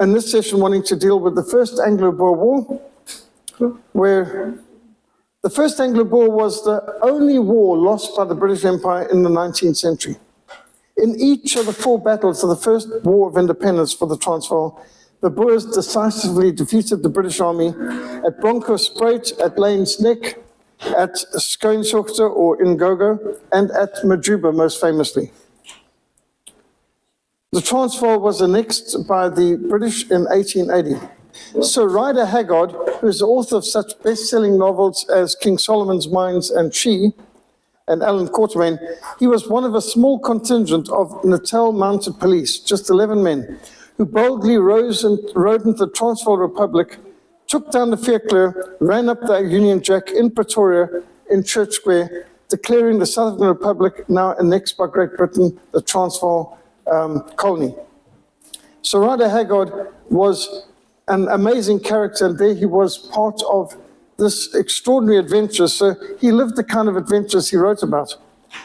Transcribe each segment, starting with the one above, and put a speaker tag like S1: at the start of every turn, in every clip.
S1: in this session wanting to deal with the first Anglo-Boer War, where the first Anglo-Boer was the only war lost by the British Empire in the 19th century. In each of the 4 battles of the First War of Independence for the Transvaal, the Boers decisively defeated the British Army at Bronkhorstspruit, at Lane's Neck, at Skoonsoogte or Ngogo, and at Majuba most famously. The Transvaal was annexed by the British in 1880. Sir Rider Haggard, who is the author of such best-selling novels as King Solomon's Mines and She, and Alan Quatermain, he was one of a small contingent of Natal Mounted Police, just 11 men, who boldly rode into the Transvaal Republic, took down the Veerkleur, ran up the Union Jack in Pretoria, in Church Square, declaring the South African Republic, now annexed by Great Britain, the Transvaal colony. Sir Rider Haggard was an amazing character, and there he was part of this extraordinary adventure. So he lived the kind of adventures he wrote about.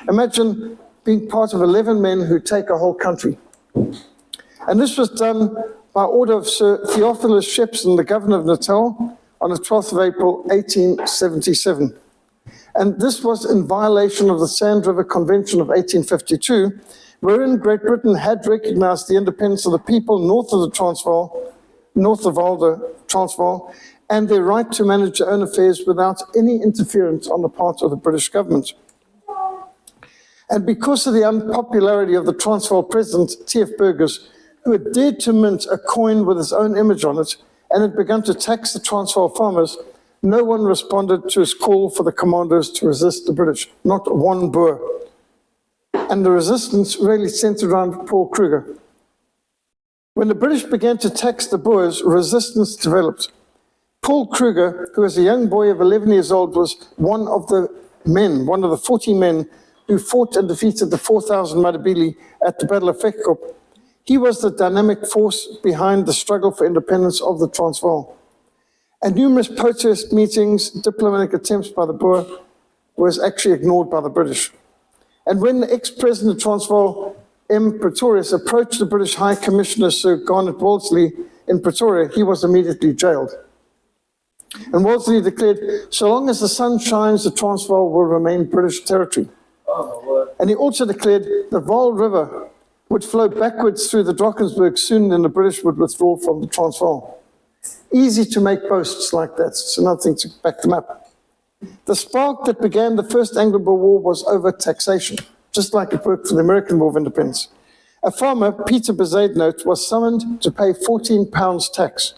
S1: Imagine being part of 11 men who take a whole country. And this was done by order of Sir Theophilus Shepson, the governor of Natal, on the 12th of April, 1877. And this was in violation of the Sand River Convention of 1852, wherein Great Britain had recognized the independence of the people north of the Transvaal, north of the Transvaal, and their right to manage their own affairs without any interference on the part of the British government. And because of the unpopularity of the Transvaal president, T.F. Burgers, who had dared to mint a coin with his own image on it and had begun to tax the Transvaal farmers, no one responded to his call for the commandos to resist the British, not one Boer. And the resistance really centered around Paul Kruger. When the British began to tax the Boers, resistance developed. Paul Kruger, who was a young boy of 11 years old, was one of the 40 men who fought and defeated the 4,000 Matabele at the Battle of Vekkop. He was the dynamic force behind the struggle for independence of the Transvaal. And numerous protest meetings, diplomatic attempts by the Boer, was actually ignored by the British. And when the ex-president of Transvaal, M. Pretorius, approached the British High Commissioner, Sir Garnet Wolseley, in Pretoria, he was immediately jailed. And Wolseley declared, so long as the sun shines, the Transvaal will remain British territory. And he also declared the Vaal River would flow backwards through the Drakensberg soon, and the British would withdraw from the Transvaal. Easy to make boasts like that. It's another thing to back them up. The spark that began the first Anglo-Boer War was over taxation, just like it worked for the American War of Independence. A farmer, Peter Bezuidenhout, was summoned to pay £14 tax.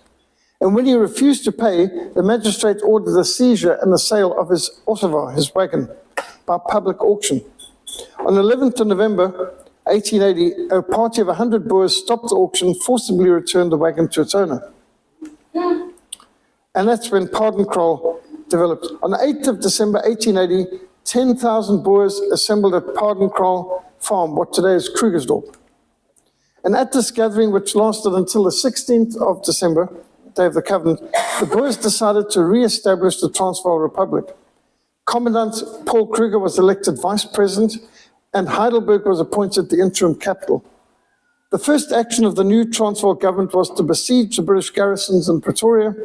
S1: And when he refused to pay, the magistrate ordered the seizure and the sale of his ottawa, his wagon, by public auction. On 11th of November 1880, a party of 100 Boers stopped the auction, forcibly returned the wagon to its owner. And that's when Paardenkraal developed. On the 8th of December 1880, 10,000 Boers assembled at Paardenkraal Farm, what today is Krugersdorp. And at this gathering, which lasted until the 16th of December, Day of the Covenant, the Boers decided to re-establish the Transvaal Republic. Commandant Paul Kruger was elected vice president, and Heidelberg was appointed the interim capital. The first action of the new Transvaal government was to besiege the British garrisons in Pretoria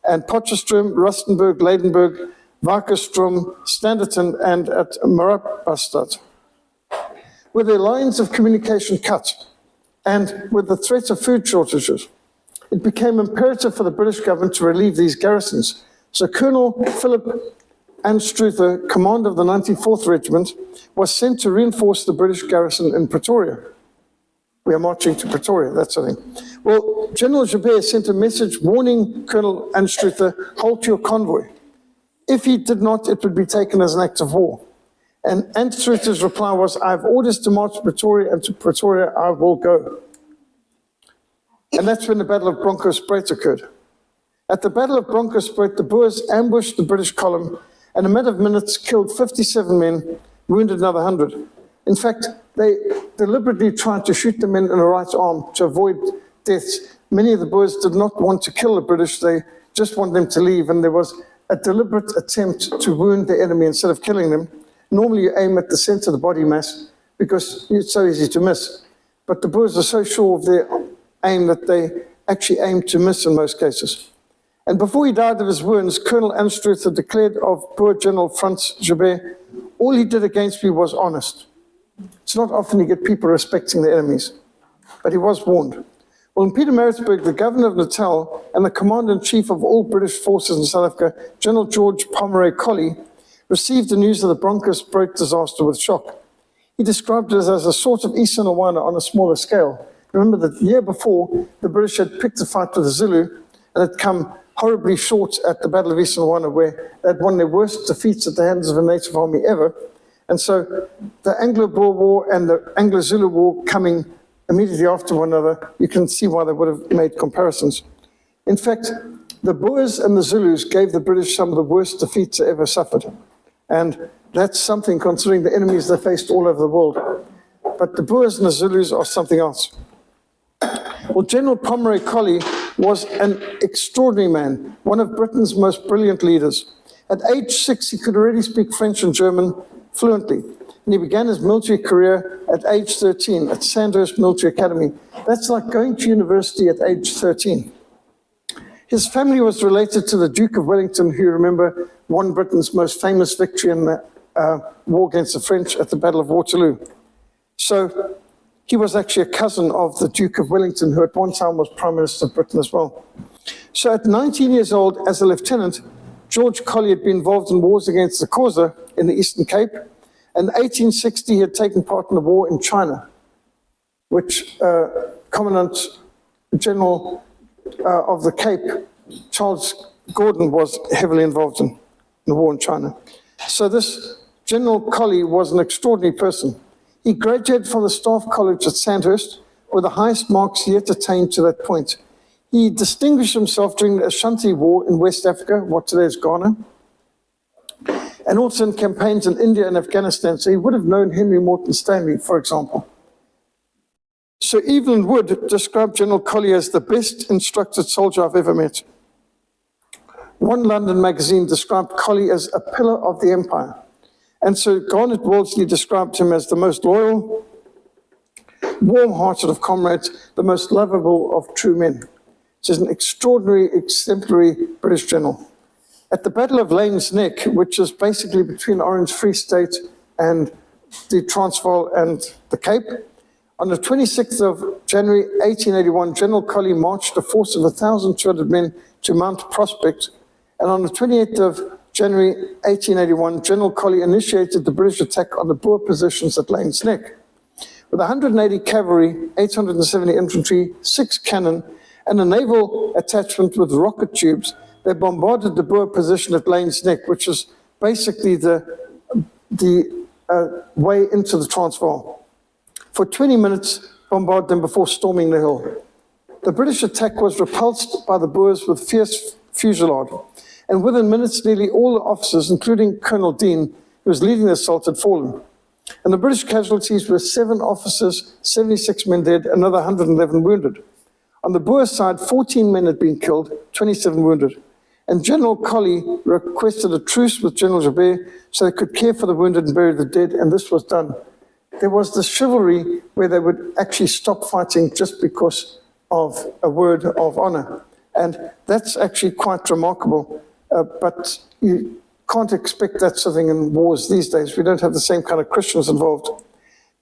S1: and Potchefstroom, Rustenburg, Lydenburg, Varkenstroom, Standerton, and at Marabastad. With their lines of communication cut and with the threat of food shortages, it became imperative for the British government to relieve these garrisons. So Colonel Philip Anstruther, commander of the 94th Regiment, was sent to reinforce the British garrison in Pretoria. We are marching to Pretoria, that's the thing. Well, General Joubert sent a message warning Colonel Anstruther, halt your convoy. If he did not, it would be taken as an act of war. And Anstruther's reply was, I have orders to march to Pretoria, and to Pretoria I will go. And that's when the Battle of Bronkhorstspruit occurred. At the Battle of Bronkhorstspruit, the Boers ambushed the British column, and in a matter of minutes killed 57 men, wounded another 100. In fact, they deliberately tried to shoot the men in the right arm to avoid deaths. Many of the Boers did not want to kill the British, they just wanted them to leave, and there was a deliberate attempt to wound the enemy instead of killing them. Normally you aim at the center of the body mass because it's so easy to miss. But the Boers are so sure of their aim that they actually aimed to miss in most cases. And before he died of his wounds, Colonel Anstruth had declared of Boer General Franz Joubert, all he did against me was honest. It's not often you get people respecting their enemies, but he was warned. Well, in Pietermaritzburg, the governor of Natal and the commander-in-chief of all British forces in South Africa, General George Pomeroy Colley, received the news of the Bronkhorstspruit disaster with shock. He described it as a sort of Isanawana on a smaller scale. Remember that the year before, the British had picked a fight with the Zulu and had come horribly short at the Battle of Isanawana, where they had won their worst defeats at the hands of a native army ever. And so the Anglo-Boer War and the Anglo-Zulu War coming immediately after one another, you can see why they would have made comparisons. In fact, the Boers and the Zulus gave the British some of the worst defeats they ever suffered. And that's something considering the enemies they faced all over the world. But the Boers and the Zulus are something else. Well, General Pomeroy Colley was an extraordinary man, one of Britain's most brilliant leaders. At age 6, he could already speak French and German fluently. And he began his military career at age 13 at Sandhurst Military Academy. That's like going to university at age 13. His family was related to the Duke of Wellington, who, remember, won Britain's most famous victory in the war against the French at the Battle of Waterloo. So he was actually a cousin of the Duke of Wellington, who at one time was Prime Minister of Britain as well. So at 19 years old, as a lieutenant, George Colley had been involved in wars against the Xhosa in the Eastern Cape. In 1860, he had taken part in the war in China, which Commandant General of the Cape, Charles Gordon, was heavily involved in the war in China. So this General Colley was an extraordinary person. He graduated from the Staff College at Sandhurst with the highest marks yet attained to that point. He distinguished himself during the Ashanti War in West Africa, what today is Ghana, and also in campaigns in India and Afghanistan. So he would have known Henry Morton Stanley, for example. So Evelyn Wood described General Colley as the best instructed soldier I've ever met. One London magazine described Colley as a pillar of the empire. And so Garnet Wolseley described him as the most loyal, warm-hearted of comrades, the most lovable of true men. He's an extraordinary, exemplary British general. At the Battle of Lane's Neck, which is basically between Orange Free State and the Transvaal and the Cape, on the 26th of January 1881, General Colley marched a force of 1,200 men to Mount Prospect, and on the 28th of January 1881, General Colley initiated the British attack on the Boer positions at Lane's Neck. With 180 cavalry, 870 infantry, 6 cannon, and a naval attachment with rocket tubes, they bombarded the Boer position at Lane's Neck, which is basically the way into the Transvaal. For 20 minutes, bombarded them before storming the hill. The British attack was repulsed by the Boers with fierce fusillade, and within minutes, nearly all the officers, including Colonel Dean, who was leading the assault, had fallen. And the British casualties were 7 officers, 76 men dead, another 111 wounded. On the Boer side, 14 men had been killed, 27 wounded. And General Colley requested a truce with General Joubert so they could care for the wounded and bury the dead, and this was done. There was this chivalry where they would actually stop fighting just because of a word of honor. And that's actually quite remarkable, but you can't expect that sort of thing in wars these days. We don't have the same kind of Christians involved.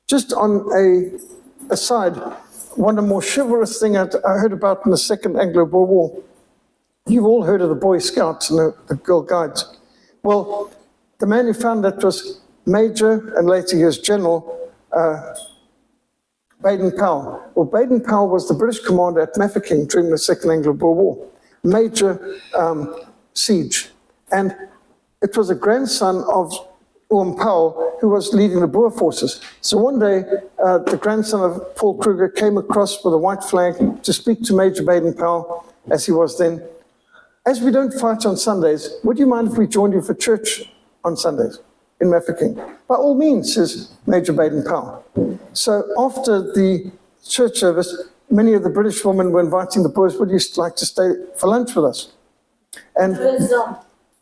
S1: Just on a aside, one of the more chivalrous things I heard about in the Second Anglo-Boer War, you've all heard of the Boy Scouts and the Girl Guides. Well, the man who found that was Major, and later he was General, Baden-Powell. Well, Baden-Powell was the British commander at Mafeking during the Second Anglo-Boer War, major siege. And it was a grandson of Oom Powell who was leading the Boer forces. So one day, the grandson of Paul Kruger came across with a white flag to speak to Major Baden-Powell, as he was then. As we don't fight on Sundays, would you mind if we joined you for church on Sundays in Mafeking? By all means, says Major Baden-Powell. So after the church service, many of the British women were inviting the Boers, would you like to stay for lunch with us? And
S2: It's dumb.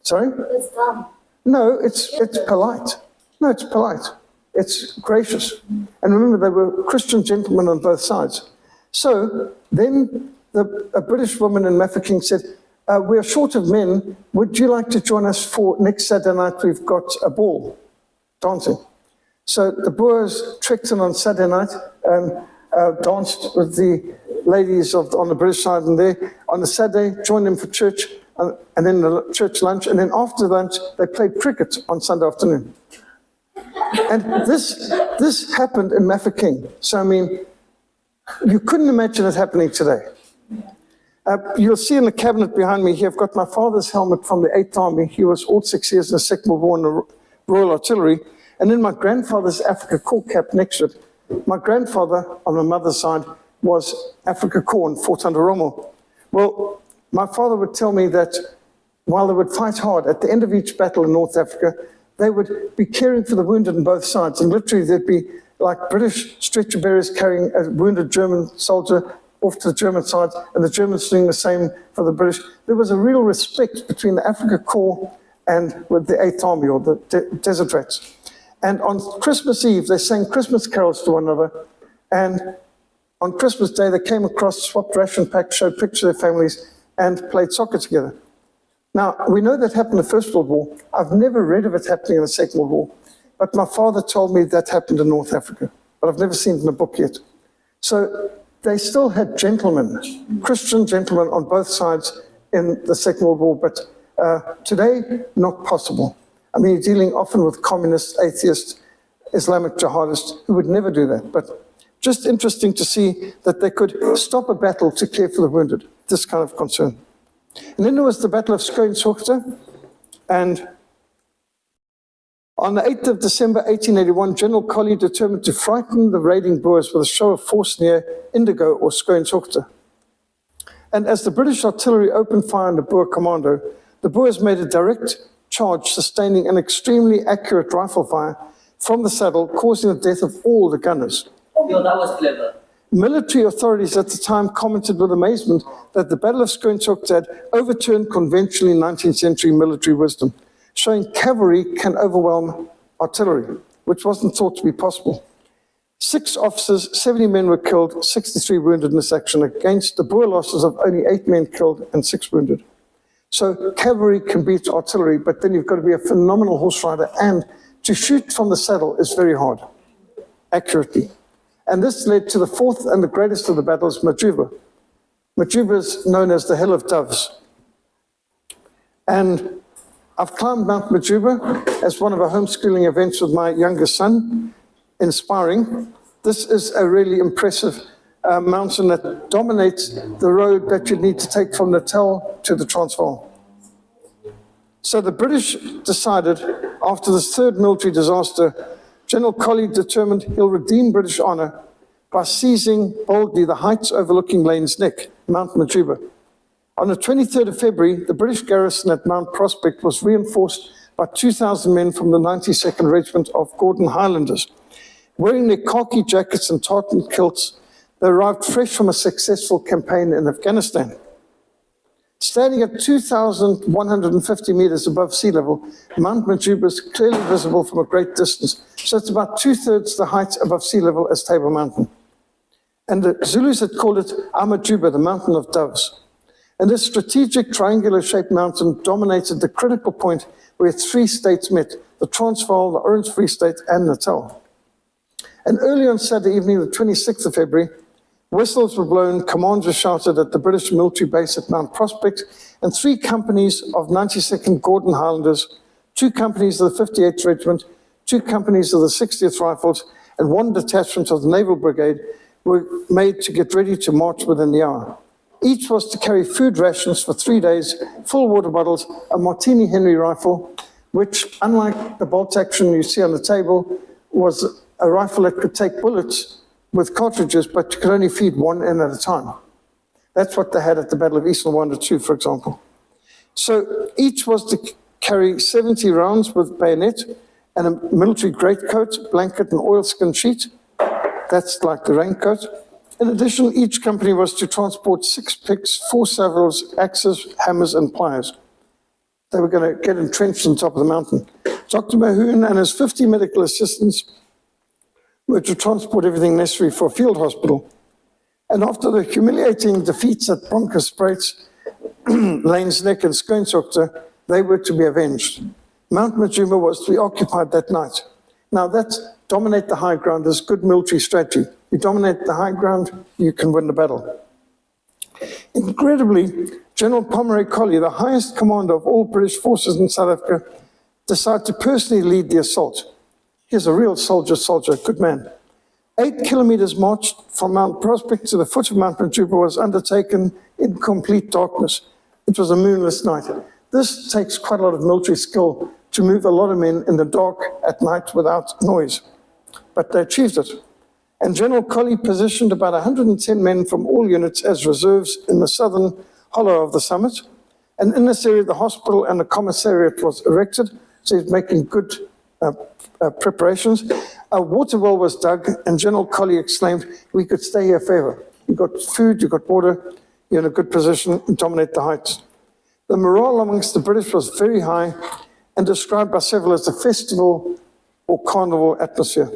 S1: sorry?
S2: It's dumb.
S1: No, it's polite. No, it's polite. It's gracious. And remember, there were Christian gentlemen on both sides. So then a British woman in Mafeking said, we're short of men. Would you like to join us for next Saturday night? We've got a ball, dancing. So the Boers trekked in on Saturday night and danced with the ladies on the British side, and there on the Saturday joined them for church, and then the church lunch, and then after lunch they played cricket on Sunday afternoon. And this happened in Mafeking. So I mean, you couldn't imagine it happening today. You'll see in the cabinet behind me here, I've got my father's helmet from the 8th Army. He was all 6 years in the Second World War in the Royal Artillery. And then my grandfather's Africa Corps cap next to it. My grandfather, on my mother's side, was Africa Corps and fought under Rommel. Well, my father would tell me that while they would fight hard, at the end of each battle in North Africa, they would be caring for the wounded on both sides. And literally there'd be like British stretcher bearers carrying a wounded German soldier off to the German side, and the Germans doing the same for the British. There was a real respect between the Africa Corps and with the 8th Army, or the Desert Rats. And on Christmas Eve, they sang Christmas carols to one another. And on Christmas Day, they came across, swapped ration packs, showed pictures of their families, and played soccer together. Now, we know that happened in the First World War. I've never read of it happening in the Second World War, but my father told me that happened in North Africa, but I've never seen it in a book yet. So they still had gentlemen, Christian gentlemen on both sides in the Second World War, but today, not possible. I mean, you're dealing often with communists, atheists, Islamic jihadists who would never do that. But just interesting to see that they could stop a battle to care for the wounded, this kind of concern. And then there was the Battle of Skoensoogte, and on the 8th of December 1881, General Colley determined to frighten the raiding Boers with a show of force near Indigo or Skoensoogte. And as the British artillery opened fire on the Boer commando, the Boers made a direct charge, sustaining an extremely accurate rifle fire from the saddle, causing the death of all the gunners.
S2: Yo, that was clever.
S1: Military authorities at the time commented with amazement that the Battle of Skoensoogte had overturned conventionally 19th century military wisdom, showing cavalry can overwhelm artillery, which wasn't thought to be possible. 6 officers, 70 men were killed, 63 wounded in this action, against the Boer losses of only 8 men killed and 6 wounded. So cavalry can beat artillery, but then you've got to be a phenomenal horse rider, and to shoot from the saddle is very hard, accurately. And this led to the 4th and the greatest of the battles, Majuba. Majuba is known as the Hill of Doves. And I've climbed Mount Majuba as one of our homeschooling events with my youngest son, inspiring. This is a really impressive mountain that dominates the road that you need to take from Natal to the Transvaal. So the British decided, after this 3rd military disaster, General Colley determined he'll redeem British honor by seizing boldly the heights overlooking Lane's Neck, Mount Majuba. On the 23rd of February, the British garrison at Mount Prospect was reinforced by 2,000 men from the 92nd Regiment of Gordon Highlanders. Wearing their khaki jackets and tartan kilts, they arrived fresh from a successful campaign in Afghanistan. Standing at 2,150 meters above sea level, Mount Majuba is clearly visible from a great distance. So it's about 2/3 the height above sea level as Table Mountain. And the Zulus had called it Amajuba, the Mountain of Doves. And this strategic triangular-shaped mountain dominated the critical point where 3 states met, the Transvaal, the Orange Free State, and Natal. And early on Saturday evening, the 26th of February, whistles were blown, commands were shouted at the British military base at Mount Prospect, and 3 companies of 92nd Gordon Highlanders, 2 companies of the 58th Regiment, 2 companies of the 60th Rifles, and 1 detachment of the Naval Brigade were made to get ready to march within the hour. Each was to carry food rations for 3 days, full water bottles, a Martini Henry rifle, which, unlike the bolt action you see on the table, was a rifle that could take bullets with cartridges, but you could only feed 1 in at a time. That's what they had at the Battle of Eastern Wonder II, for example. So each was to carry 70 rounds with bayonet and a military greatcoat, blanket, and oilskin sheet. That's like the raincoat. In addition, each company was to transport 6 picks, 4 saddles, axes, hammers, and pliers. They were going to get entrenched on top of the mountain. Dr. Mahoon and his 50 medical assistants were to transport everything necessary for a field hospital. And after the humiliating defeats at Bronkhorstspruit, Lane's Neck and Skoenshoekte, they were to be avenged. Mount Majuba was to be occupied that night. Now that's dominate the high ground is good military strategy. You dominate the high ground, you can win the battle. Incredibly, General Pomeroy Colley, the highest commander of all British forces in South Africa, decided to personally lead the assault. He's a real soldier, good man. 8 kilometers march from Mount Prospect to the foot of Mount Majuba was undertaken in complete darkness. It was a moonless night. This takes quite a lot of military skill to move a lot of men in the dark at night without noise. But they achieved it. And General Colley positioned about 110 men from all units as reserves in the southern hollow of the summit. And in this area, the hospital and the commissariat was erected, so he's making good preparations. A water well was dug, and General Colley exclaimed, "We could stay here forever. You've got food, you've got water, you're in a good position, and dominate the heights." The morale amongst the British was very high and described by several as a festival or carnival atmosphere.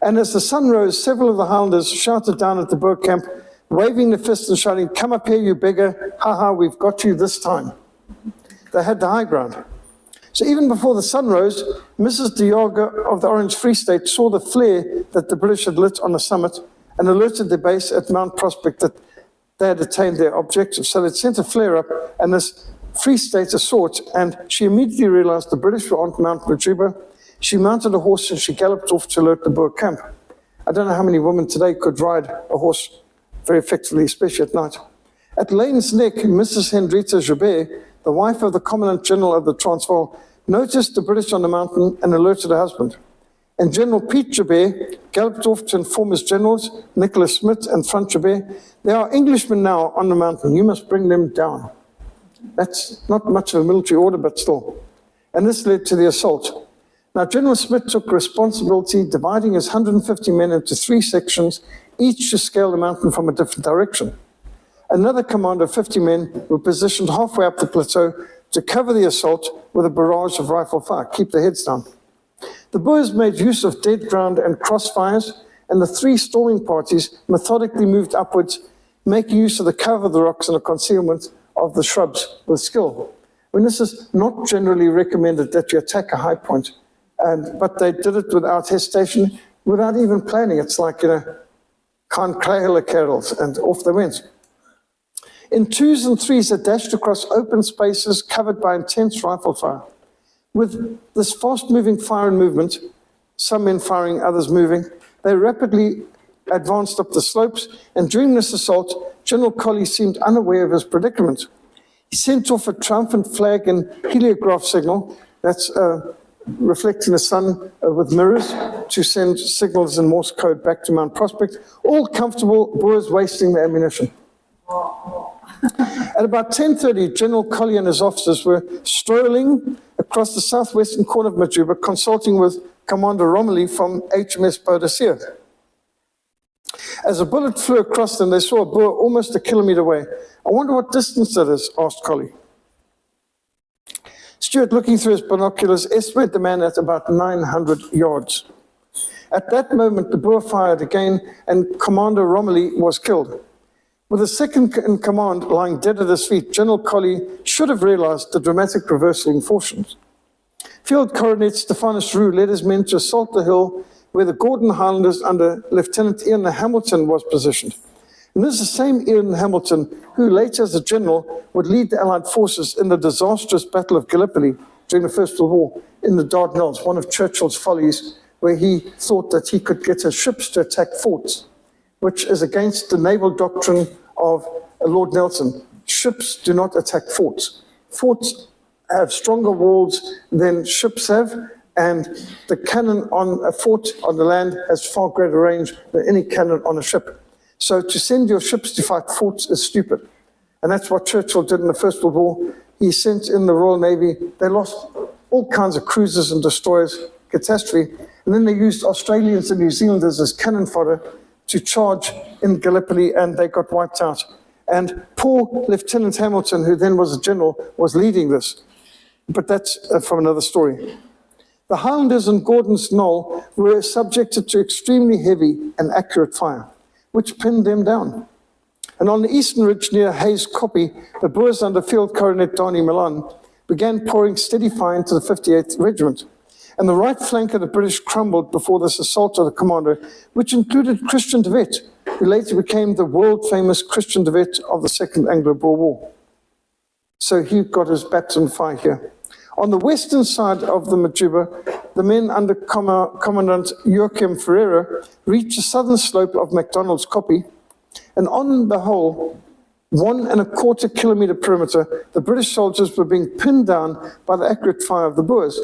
S1: And as the sun rose, several of the Highlanders shouted down at the Boer camp, waving their fists and shouting, "Come up here, you beggar, ha, we've got you this time." They had the high ground. So even before the sun rose, Mrs. de Jager of the Orange Free State saw the flare that the British had lit on the summit and alerted the base at Mount Prospect that they had attained their objective. So they sent a flare up, and this Free Stater saw it, and she immediately realized the British were on Mount Majuba. She mounted a horse and she galloped off to alert the Boer camp. I don't know how many women today could ride a horse very effectively, especially at night. At Lane's Neck, Mrs. Hendrita Joubert, the wife of the Commandant General of the Transvaal, noticed the British on the mountain and alerted her husband. And General Piet Joubert galloped off to inform his generals, Nicholas Smith and Frans Joubert, "There are Englishmen now on the mountain. You must bring them down." That's not much of a military order, but still. And this led to the assault. Now, General Smith took responsibility, dividing his 150 men into 3 sections, each to scale the mountain from a different direction. Another commander of 50 men were positioned halfway up the plateau to cover the assault with a barrage of rifle fire, keep their heads down. The Boers made use of dead ground and crossfires, and the 3 storming parties methodically moved upwards, making use of the cover of the rocks and the concealment of the shrubs with skill. I mean, this is not generally recommended that you attack a high point, but they did it without hesitation, without even planning. It's like, can't cradle carols, and off they went. In 2s and 3s, they dashed across open spaces covered by intense rifle fire. With this fast-moving fire and movement, some men firing, others moving, they rapidly advanced up the slopes, and during this assault, General Colley seemed unaware of his predicament. He sent off a triumphant flag and heliograph signal, that's reflecting the sun with mirrors, to send signals in Morse code back to Mount Prospect, all comfortable, Boers wasting their ammunition. At about 10:30, General Colley and his officers were strolling across the southwestern corner of Majuba, consulting with Commander Romilly from HMS Boadicea. As a bullet flew across them, they saw a Boer almost a kilometer away. "I wonder what distance that is," asked Colley. Stuart, looking through his binoculars, estimated the man at about 900 yards. At that moment, the Boer fired again, and Commander Romilly was killed. With the second in command lying dead at his feet, General Colley should have realized the dramatic reversal in fortunes. Field Coronet Stephanus Roux led his men to assault the hill where the Gordon Highlanders under Lieutenant Ian Hamilton was positioned. And this is the same Ian Hamilton who later as a general would lead the Allied forces in the disastrous Battle of Gallipoli during the First World War in the Dardanelles, one of Churchill's follies where he thought that he could get his ships to attack forts, which is against the naval doctrine of Lord Nelson. Ships do not attack forts. Forts have stronger walls than ships have, and the cannon on a fort on the land has far greater range than any cannon on a ship. So to send your ships to fight forts is stupid. And that's what Churchill did in the First World War. He sent in the Royal Navy. They lost all kinds of cruisers and destroyers, catastrophe. And then they used Australians and New Zealanders as cannon fodder to charge in Gallipoli, and they got wiped out. And poor Lieutenant Hamilton, who then was a general, was leading this. But that's from another story. The Highlanders and Gordon's Knoll were subjected to extremely heavy and accurate fire. which pinned them down. And on the eastern ridge near Hayes Copy, the Boers under Field Coronet Donnie Milan began pouring steady fire into the 58th Regiment. And the right flank of the British crumbled before this assault of the commander, which included Christian de Wet, who later became the world-famous Christian de Wet of the Second Anglo-Boer War. So he got his baptism fire here. On the western side of the Majuba, the men under Commandant Joachim Ferreira reached the southern slope of MacDonald's Kopje, and on the whole 1.25 kilometer perimeter, the British soldiers were being pinned down by the accurate fire of the Boers.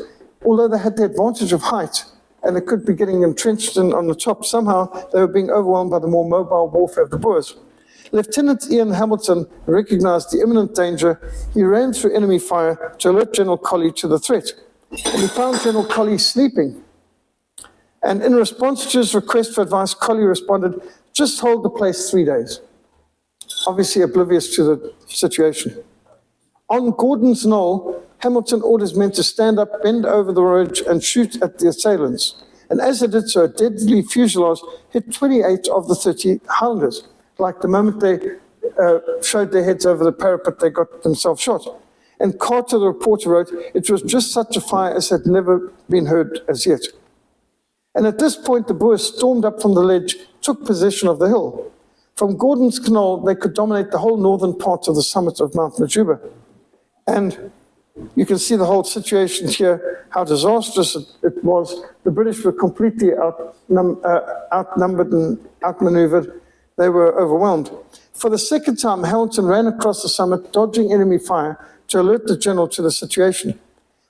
S1: Although they had the advantage of height and they could be getting entrenched on the top, somehow they were being overwhelmed by the more mobile warfare of the Boers. Lieutenant Ian Hamilton recognized the imminent danger. He ran through enemy fire to alert General Colley to the threat. And he found General Colley sleeping. And in response to his request for advice, Colley responded, "Just hold the place 3 days." Obviously oblivious to the situation. On Gordon's Knoll, Hamilton orders men to stand up, bend over the ridge, and shoot at the assailants. And as they did so, a deadly fusillade hit 28 of the 30 Highlanders. Like the moment they showed their heads over the parapet, they got themselves shot. And Carter, the reporter, wrote, "It was just such a fire as had never been heard as yet." And at this point, the Boers stormed up from the ledge, took possession of the hill. From Gordon's Knoll, they could dominate the whole northern part of the summit of Mount Majuba. And you can see the whole situation here, how disastrous it was. The British were completely outnumbered and outmaneuvered. They were overwhelmed. For the second time, Hamilton ran across the summit, dodging enemy fire, to alert the general to the situation.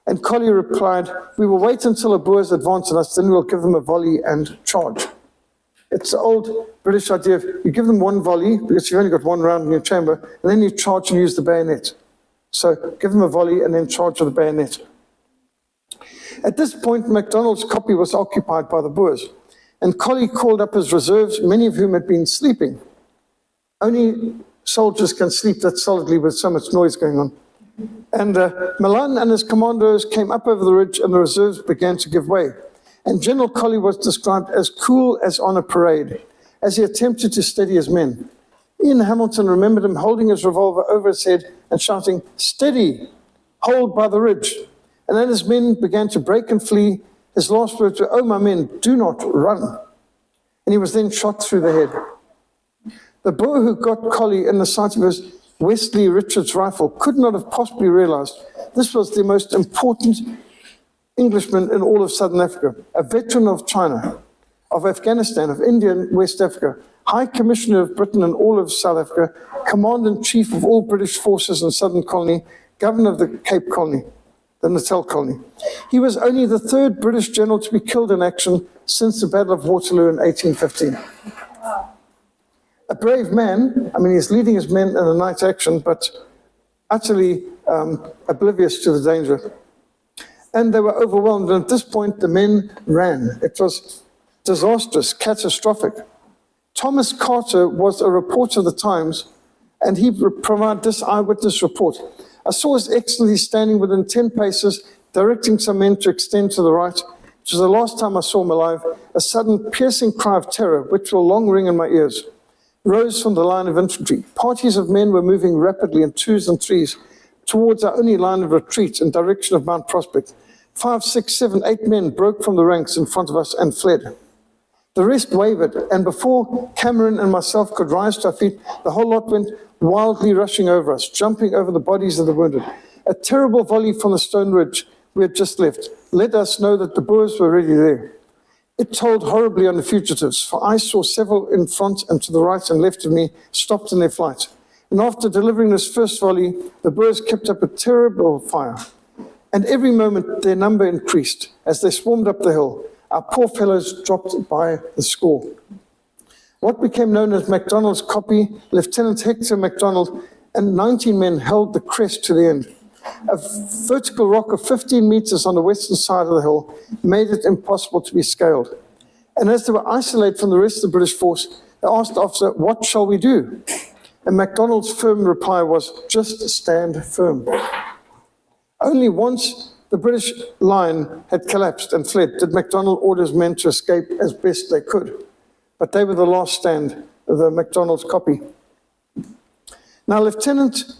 S1: And Colley replied, "We will wait until the Boers advance on us, then we'll give them a volley and charge." It's the old British idea of you give them one volley, because you've only got one round in your chamber, and then you charge and use the bayonet. So give them a volley and then charge with the bayonet. At this point, MacDonald's Kopje was occupied by the Boers, and Colley called up his reserves, many of whom had been sleeping. Only soldiers can sleep that solidly with so much noise going on. And Milan and his commandos came up over the ridge, and the reserves began to give way. And General Colley was described as cool as on a parade, as he attempted to steady his men. Ian Hamilton remembered him holding his revolver over his head and shouting, "Steady, hold by the ridge." And then his men began to break and flee. His last words were, "Oh, my men, do not run." And he was then shot through the head. The Boer who got Colley in the sight of his Wesley Richards rifle could not have possibly realized this was the most important Englishman in all of Southern Africa, a veteran of China, of Afghanistan, of India and West Africa, High Commissioner of Britain in all of South Africa, Commander-in-Chief of all British forces in Southern Colony, Governor of the Cape Colony, the Natal Colony. He was only the third British general to be killed in action since the Battle of Waterloo in 1815. A brave man. I mean, he's leading his men in a night action, but utterly oblivious to the danger. And they were overwhelmed, and at this point the men ran. It was disastrous, catastrophic. Thomas Carter was a reporter of the Times, and he provided this eyewitness report. "I saw His Excellency standing within 10 paces, directing some men to extend to the right. It was the last time I saw him alive. A sudden piercing cry of terror, which will long ring in my ears, rose from the line of infantry. Parties of men were moving rapidly in twos and threes towards our only line of retreat in direction of Mount Prospect. 5, 6, 7, 8 men broke from the ranks in front of us and fled. The rest wavered, and before Cameron and myself could rise to our feet, the whole lot went wildly rushing over us, jumping over the bodies of the wounded. A terrible volley from the stone ridge we had just left let us know that the Boers were already there. It told horribly on the fugitives, for I saw several in front and to the right and left of me stopped in their flight. And after delivering this first volley, the Boers kept up a terrible fire. And every moment their number increased as they swarmed up the hill. Our poor fellows dropped by the score." What became known as MacDonald's Kopje, Lieutenant Hector MacDonald and 19 men held the crest to the end. A vertical rock of 15 meters on the western side of the hill made it impossible to be scaled. And as they were isolated from the rest of the British force, they asked the officer, "What shall we do?" And MacDonald's firm reply was, "Just stand firm." Only once the British line had collapsed and fled did MacDonald order his men to escape as best they could. But they were the last stand the MacDonald's copy. Now, Lieutenant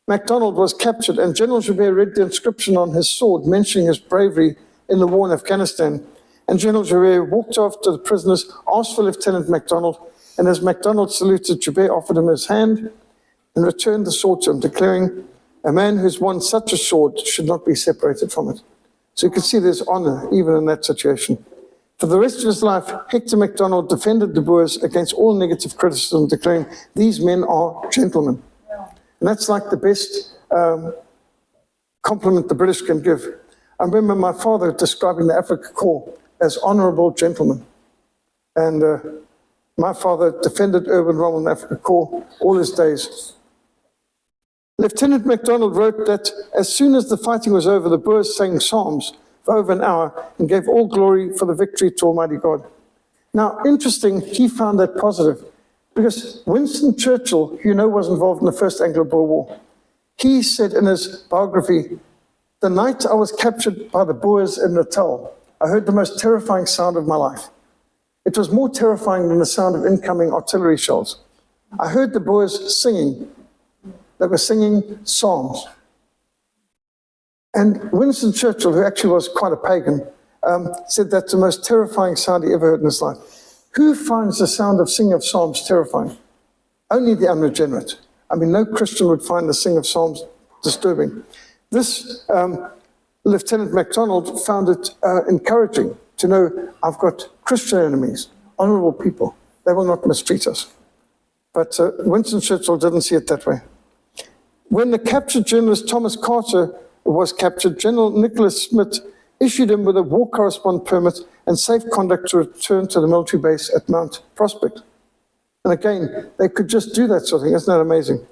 S1: MacDonald was captured, and General Joubert read the inscription on his sword mentioning his bravery in the war in Afghanistan. And General Joubert walked off to the prisoners, asked for Lieutenant MacDonald, and as MacDonald saluted, Joubert offered him his hand and returned the sword to him, declaring, "A man who's won such a sword should not be separated from it." So you can see there's honor even in that situation. For the rest of his life, Hector MacDonald defended the Boers against all negative criticism, declaring, "These men are gentlemen." And that's like the best compliment the British can give. I remember my father describing the Africa Corps as honorable gentlemen. And my father defended urban Rommel in the Africa Corps all his days. Lieutenant MacDonald wrote that as soon as the fighting was over, the Boers sang psalms for over an hour and gave all glory for the victory to Almighty God. Now, interesting, he found that positive, because Winston Churchill, you know, was involved in the First Anglo-Boer War. He said in his biography, "The night I was captured by the Boers in Natal, I heard the most terrifying sound of my life. It was more terrifying than the sound of incoming artillery shells. I heard the Boers singing. They were singing psalms." And Winston Churchill, who actually was quite a pagan, said that's the most terrifying sound he ever heard in his life. Who finds the sound of singing of psalms terrifying? Only the unregenerate. I mean, no Christian would find the singing of psalms disturbing. This Lieutenant MacDonald found it encouraging to know, I've got Christian enemies, honorable people. They will not mistreat us. But Winston Churchill didn't see it that way. When the captured journalist Thomas Carter was captured, General Nicholas Smith issued him with a war correspondent permit and safe conduct to return to the military base at Mount Prospect. And again, they could just do that sort of thing. Isn't that amazing?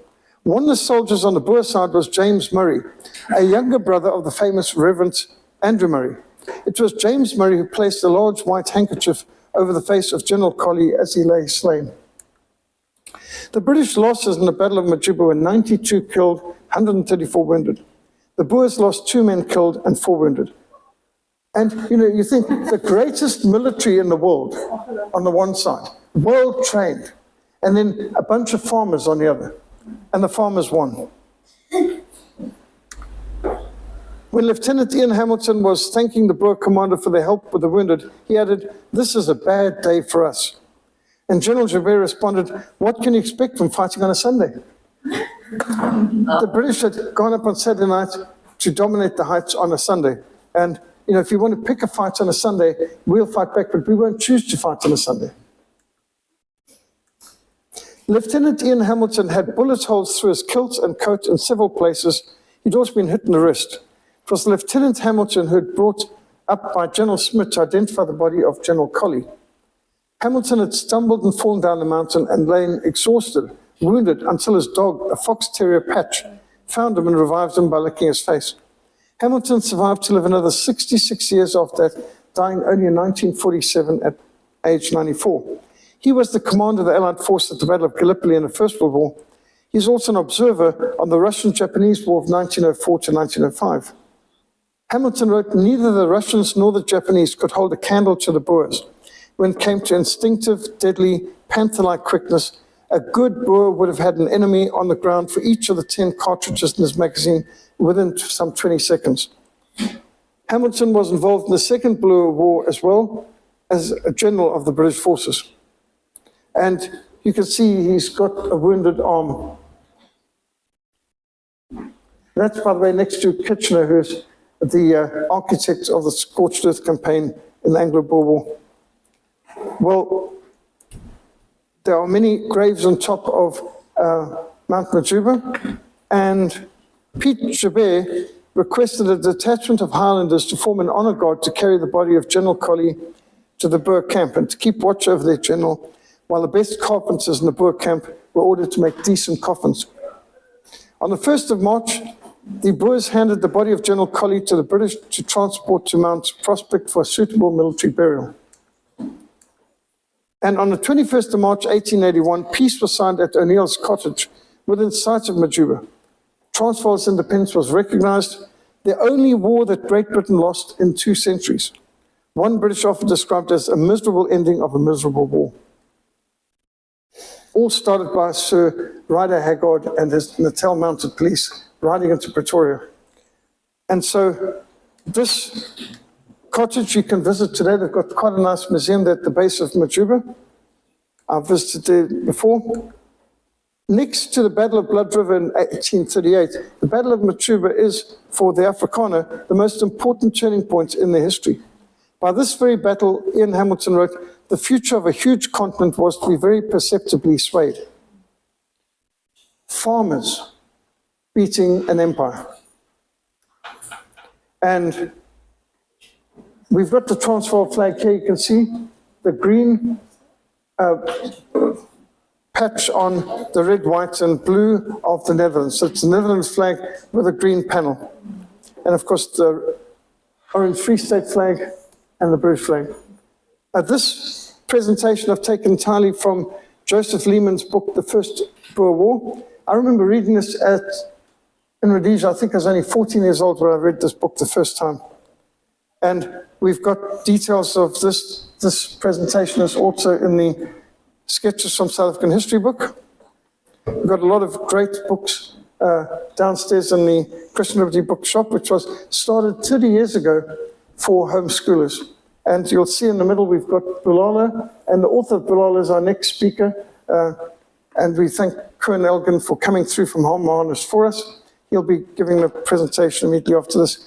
S1: One of the soldiers on the Boer side was James Murray, a younger brother of the famous Reverend Andrew Murray. It was James Murray who placed a large white handkerchief over the face of General Colley as he lay slain. The British losses in the Battle of Majuba were 92 killed, 134 wounded. The Boers lost 2 men killed and 4 wounded. And, you know, you think the greatest military in the world on the one side, well trained, and then a bunch of farmers on the other, and the farmers won. When Lieutenant Ian Hamilton was thanking the Boer commander for their help with the wounded, he added, "This is a bad day for us." And General Joubert responded, "What can you expect from fighting on a Sunday?" The British had gone up on Saturday night to dominate the heights on a Sunday. And, you know, if you want to pick a fight on a Sunday, we'll fight back, but we won't choose to fight on a Sunday. Lieutenant Ian Hamilton had bullet holes through his kilt and coat in several places. He'd also been hit in the wrist. It was Lieutenant Hamilton who had brought up by General Smith to identify the body of General Colley. Hamilton had stumbled and fallen down the mountain and lain exhausted, wounded, until his dog, a fox terrier Patch, found him and revived him by licking his face. Hamilton survived to live another 66 years after that, dying only in 1947 at age 94. He was the commander of the Allied force at the Battle of Gallipoli in the First World War. He was also an observer on the Russian-Japanese War of 1904 to 1905. Hamilton wrote, "Neither the Russians nor the Japanese could hold a candle to the Boers. When it came to instinctive, deadly, panther-like quickness, a good Boer would have had an enemy on the ground for each of the 10 cartridges in his magazine within some 20 seconds. Hamilton was involved in the Second Boer War as well as a general of the British forces. And you can see he's got a wounded arm. That's, by the way, next to Kitchener, who's the architect of the Scorched Earth campaign in the Anglo-Boer War. Well, there are many graves on top of Mount Majuba, and Pete Joubert requested a detachment of Highlanders to form an honor guard to carry the body of General Colley to the Boer camp and to keep watch over their general, while the best carpenters in the Boer camp were ordered to make decent coffins. On the 1st of March, the Boers handed the body of General Colley to the British to transport to Mount Prospect for a suitable military burial. And on the 21st of March, 1881, peace was signed at O'Neill's cottage within sight of Majuba. Transvaal's independence was recognized, the only war that Great Britain lost in 2 centuries. One British author described it as a miserable ending of a miserable war. all started by Sir Ryder Haggard and his Natal Mounted Police riding into Pretoria. And so this cottage you can visit today. They've got quite a nice museum there at the base of Majuba. I've visited there before. Next to the Battle of Blood River in 1838, the Battle of Majuba is, for the Afrikaner, the most important turning point in their history. By this very battle, Ian Hamilton wrote, the future of a huge continent was to be very perceptibly swayed. Farmers beating an empire. And we've got the Transvaal flag here. You can see the green patch on the red, white, and blue of the Netherlands. So it's the Netherlands flag with a green panel. And of course, the orange Free State flag and the British flag. This presentation I've taken entirely from Joseph Lehman's book, The First Boer War. I remember reading this in Rhodesia. I think I was only 14 years old when I read this book the first time. And we've got details of this presentation is also in the Sketches from South African History book. We've got a lot of great books downstairs in the Christian Liberty Bookshop, which was started 30 years ago for homeschoolers. And you'll see in the middle we've got Bulala, and the author of Bulala is our next speaker. And we thank Koen Elgin for coming through from Hammond for us. He'll be giving the presentation immediately after this.